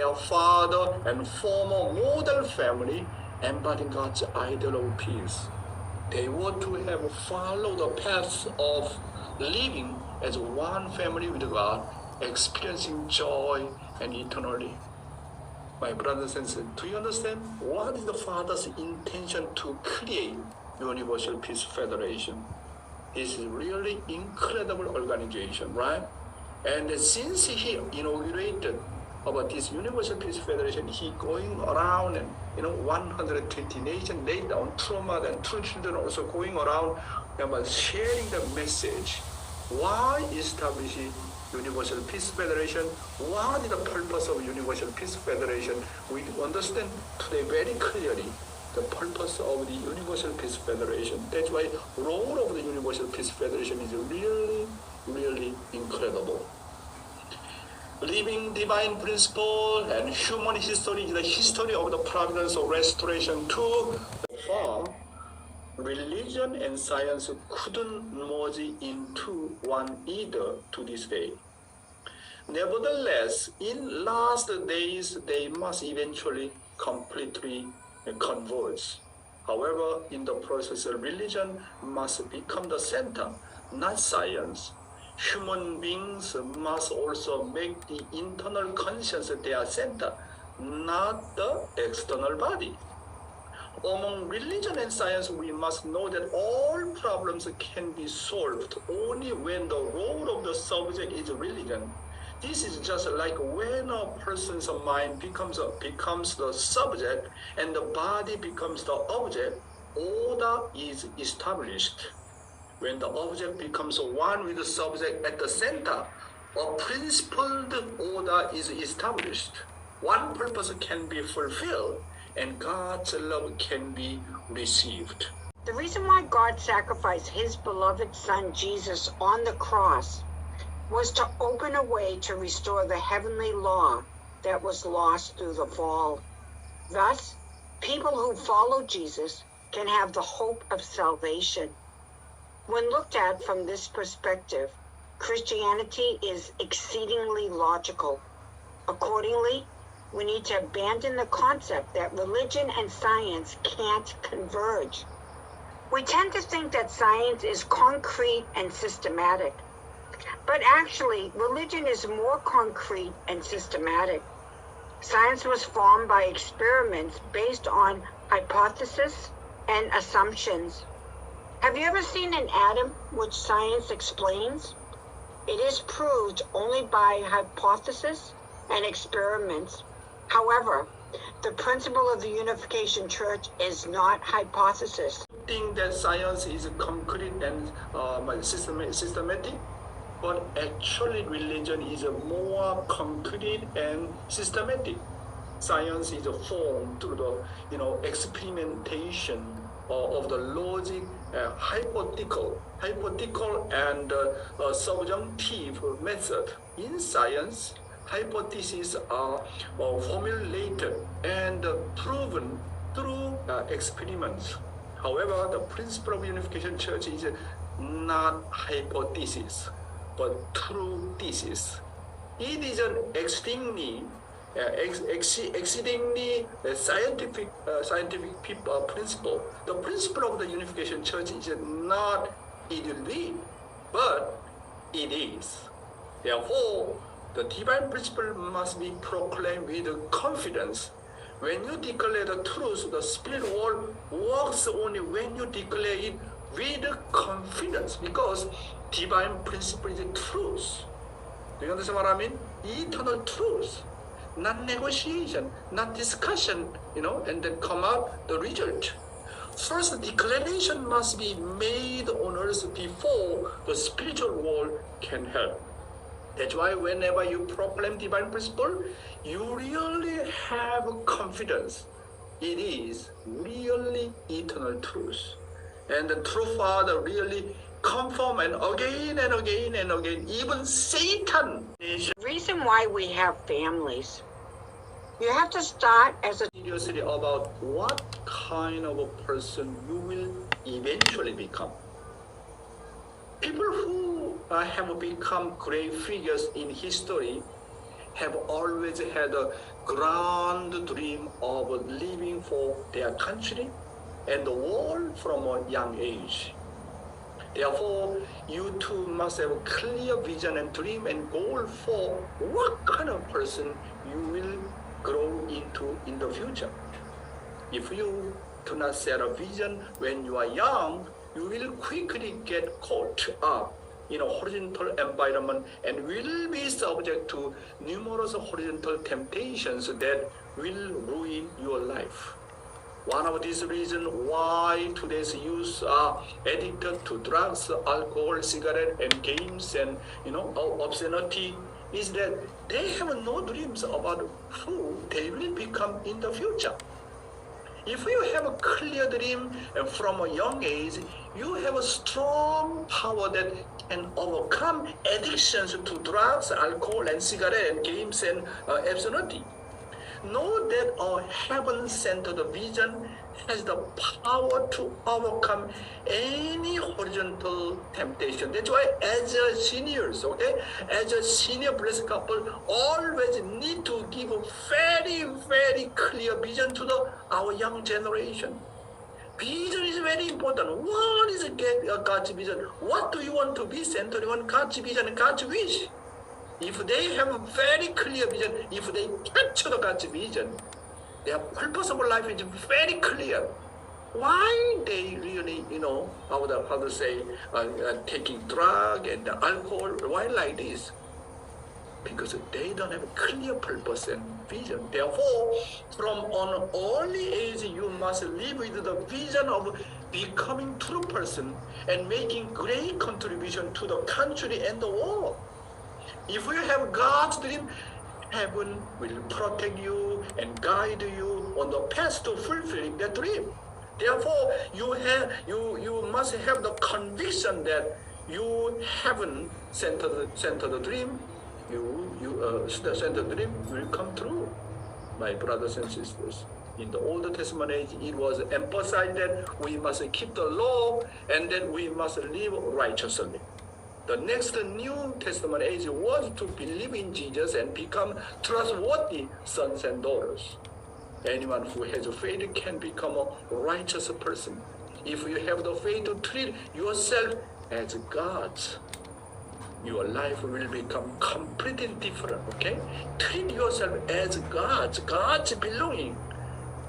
their father and former model family, embodying God's ideal of peace. They were to have followed the path of living as one family with God, experiencing joy and eternally. My brothers and sisters, do you understand what is the Father's intention to create Universal Peace Federation? This is really incredible organization, right? And since he inaugurated about this Universal Peace Federation, he going around and 120 nations laid down trauma, and two children also going around about sharing the message. Why establish Universal Peace Federation? What is the purpose of Universal Peace Federation? We understand today very clearly the purpose of the Universal Peace Federation. That's why the role of the Universal Peace Federation is really, really incredible. Living divine principle and human history is the history of the providence of restoration too. Far, religion and science couldn't merge into one either to this day. Nevertheless, in last days, they must eventually completely converge. However, in the process, religion must become the center, not science. Human beings must also make the internal conscience their center, not the external body. Among religion and science, we must know that all problems can be solved only when the role of the subject is religion. This is just like when a person's mind becomes the subject and the body becomes the object, order is established. When the object becomes one with the subject at the center, a principled order is established. One purpose can be fulfilled, and God's love can be received. The reason why God sacrificed his beloved Son Jesus on the cross was to open a way to restore the heavenly law that was lost through the fall. Thus, people who follow Jesus can have the hope of salvation. When looked at from this perspective, Christianity is exceedingly logical. Accordingly, we need to abandon the concept that religion and science can't converge. We tend to think that science is concrete and systematic, but actually, religion is more concrete and systematic. Science was formed by experiments based on hypotheses and assumptions. Have you ever seen an atom which science explains? It is proved only by hypothesis and experiments. However, the principle of the Unification Church is not hypothesis. Think that science is concrete and systematic, but actually religion is more concrete and systematic. Science is formed through the experimentation of the logic, hypothetical and subjunctive method. In science, hypotheses are formulated and proven through experiments. However, the principle of Unification Church is not hypothesis, but true thesis. It is an exceedingly scientific principle. The principle of the Unification Church is not ideally, but it is. Therefore, the divine principle must be proclaimed with confidence. When you declare the truth, the spirit world works only when you declare it with confidence, because divine principle is truth. Do you understand what I mean? Eternal truth. Not negotiation, not discussion, and then come out the result. First, declaration must be made on earth before the spiritual world can help. That's why whenever you proclaim divine principle, you really have confidence. It is really eternal truth. And the true Father really confirm and again and again and again, even Satan. The reason why we have families, you have to start as a seriously about what kind of a person you will eventually become. People who have become great figures in history have always had a grand dream of living for their country and the world from a young age. Therefore, you too must have a clear vision and dream and goal for what kind of person you will grow into in the future. If you do not set a vision when you are young, you will quickly get caught up in a horizontal environment and will be subject to numerous horizontal temptations that will ruin your life. One of these reasons why today's youth are addicted to drugs, alcohol, cigarette, and games, and obscenity is that they have no dreams about who they will become in the future. If you have a clear dream from a young age, you have a strong power that can overcome addictions to drugs, alcohol, and cigarette, and games, and obscenity. Know that a heaven-centered vision has the power to overcome any horizontal temptation. That's why as a seniors, as a senior blessed couple, always need to give a very, very clear vision to our young generation. Vision is very important. What is God's vision? What do you want to be centered on God's vision and God's wish? If they have a very clear vision, if they capture God's vision, their purpose of life is very clear. Why they really, taking drug and alcohol? Why like this? Because they don't have a clear purpose and vision. Therefore, from an early age, you must live with the vision of becoming true person and making great contribution to the country and the world. If you have God's dream, heaven will protect you and guide you on the path to fulfilling that dream. Therefore, you must have the conviction that you haven't centered dream. The centered dream will come true, my brothers and sisters. In the Old Testament age, it was emphasized that we must keep the law and that we must live righteously. The next New Testament age was to believe in Jesus and become trustworthy sons and daughters. Anyone who has faith can become a righteous person. If you have the faith to treat yourself as God's, your life will become completely different, okay? Treat yourself as God's belonging.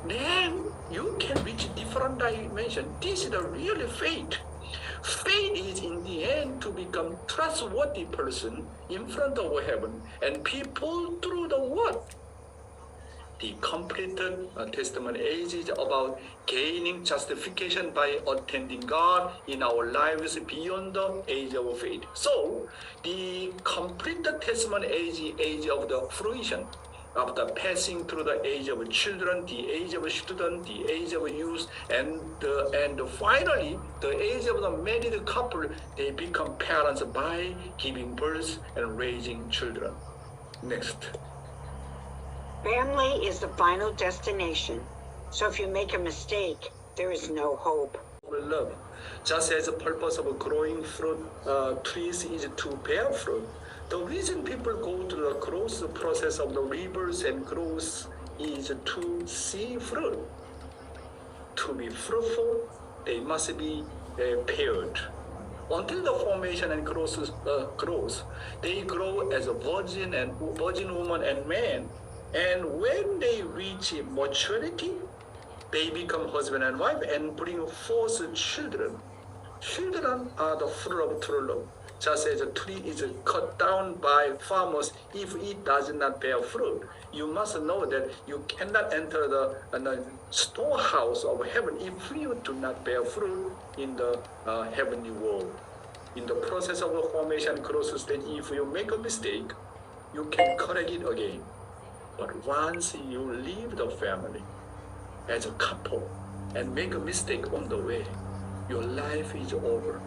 Then you can reach different dimension. This is the real faith. Faith is in the end to become trustworthy person in front of heaven and people through the word. The completed Testament age is about gaining justification by attending God in our lives beyond the age of faith. So, the completed Testament age of the fruition, after passing through the age of children, the age of student, the age of youth, and finally the age of the married couple, they become parents by giving birth and raising children. Next. Family is the final destination. So if you make a mistake, there is no hope. Love. Just as the purpose of growing fruit trees is to bear fruit, the reason people go through the growth process of the rivers and growth is to see fruit. To be fruitful, they must be paired. Until the formation and growth, they grow as a virgin woman and man. And when they reach maturity, they become husband and wife and bring forth children. Children are the fruit of true love. Just as a tree is cut down by farmers if it does not bear fruit, you must know that you cannot enter the storehouse of heaven if you do not bear fruit in the heavenly world. In the process of the formation growth stage, if you make a mistake, you can correct it again. But once you leave the family as a couple and make a mistake on the way, your life is over.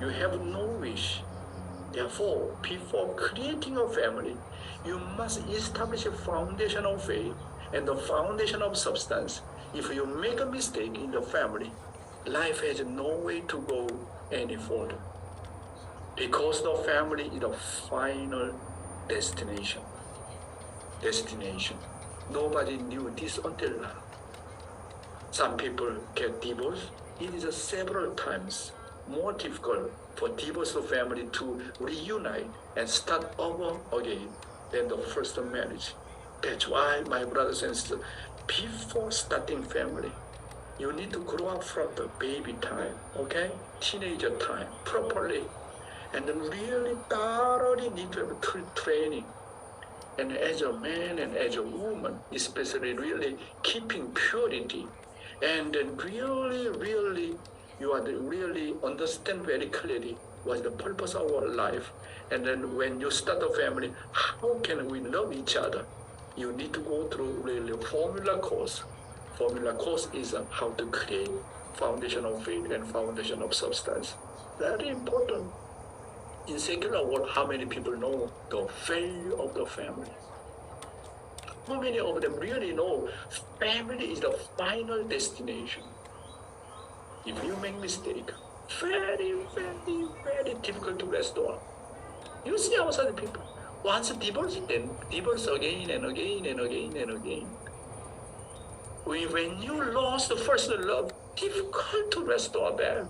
You have no wish. Therefore, before creating a family, you must establish a foundation of faith and the foundation of substance. If you make a mistake in the family, life has no way to go any further. Because the family is the final destination. destination. Nobody knew this until now. Some people get divorced. It is several times more difficult for divorced family to reunite and start over again than the first marriage. That's why, my brothers and sisters, before starting family, you need to grow up from the baby time, okay? Teenager time, properly. And then really thoroughly need to have training. And as a man and as a woman, especially really keeping purity. And then really, you are really understand very clearly what's the purpose of our life. And then when you start a family, how can we love each other? You need to go through really formula course. Formula course is how to create foundation of faith and foundation of substance. Very important. In secular world, how many people know the value of the family? How many of them really know family is the final destination? If you make mistake, very difficult to restore. You see outside people, once divorced, then divorce again and again and again and again. When you lost the first love, difficult to restore back.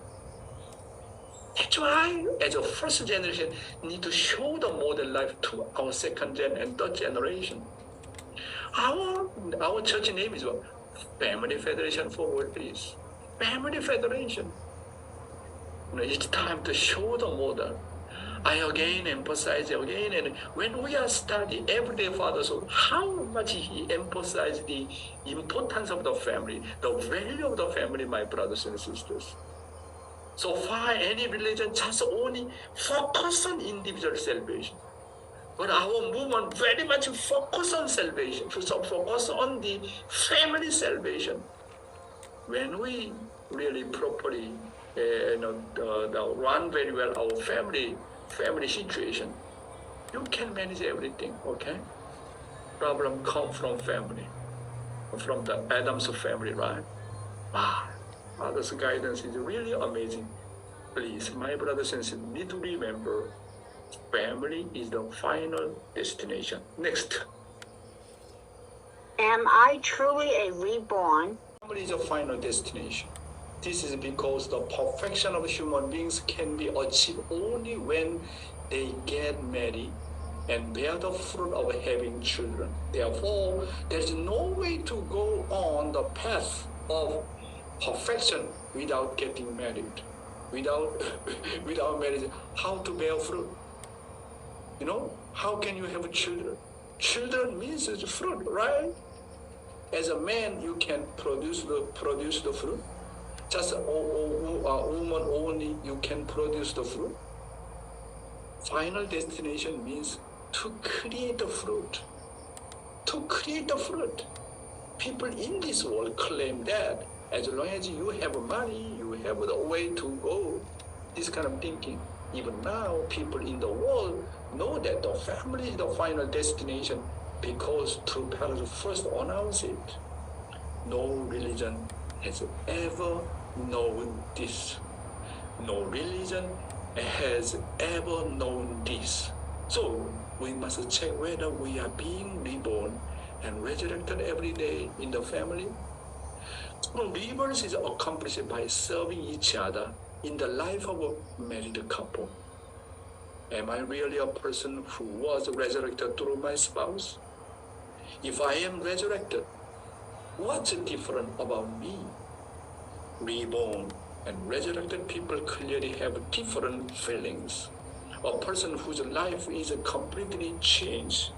That's why, as a first generation, need to show the model life to our second gen and third generation. Our church name is what? Family Federation for World Peace. Family Federation. It's time to show the model. I again emphasize again, and when we are studying everyday fatherhood, how much he emphasized the importance of the family, the value of the family, my brothers and sisters. So far, any religion just only focus on individual salvation. But our movement very much focus on salvation, so focus on the family salvation. When we really properly run very well our family situation, you can manage everything, okay? Problem come from family, from the Adam's family, right? Wow, Father's guidance is really amazing. Please, my brothers and sisters, need to remember, family is the final destination. Next. Am I truly a reborn? Family is a final destination. This is because the perfection of human beings can be achieved only when they get married and bear the fruit of having children. Therefore, there is no way to go on the path of perfection without getting married. Without marriage, how to bear fruit? How can you have children? Children means fruit, right? As a man, you can produce the fruit. Just a woman only, you can produce the fruit. Final destination means to create the fruit. To create the fruit. People in this world claim that as long as you have money, you have the way to go. This kind of thinking. Even now, people in the world know that the family is the final destination because true parents first announced it. No religion has ever known this. No religion has ever known this. So we must check whether we are being reborn and resurrected every day in the family. So rebirth is accomplished by serving each other in the life of a married couple. Am I really a person who was resurrected through my spouse? If I am resurrected, what's different about me? Reborn and resurrected people clearly have different feelings. A person whose life is completely changed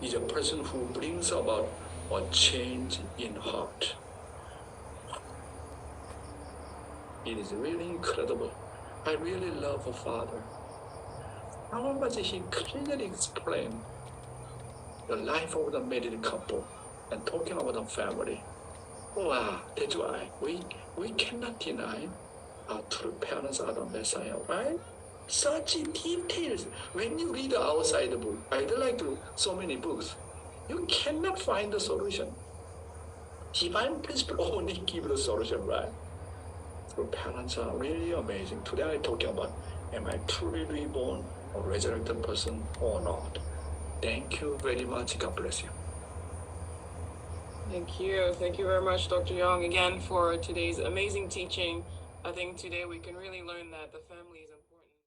is a person who brings about a change in heart. It is really incredible. I really love a father. How much he clearly explained the life of the married couple and talking about the family. Wow, that's why we cannot deny our true parents are the Messiah, right? Such details. When you read the outside book, I'd like to so many books, you cannot find the solution. Divine principle only give the solution, right? So parents are really amazing. Today I'm talking about, am I truly reborn or resurrected person or not? Thank you very much. God bless you. Thank you. Thank you very much, Dr. Yong, again for today's amazing teaching. I think today we can really learn that the family is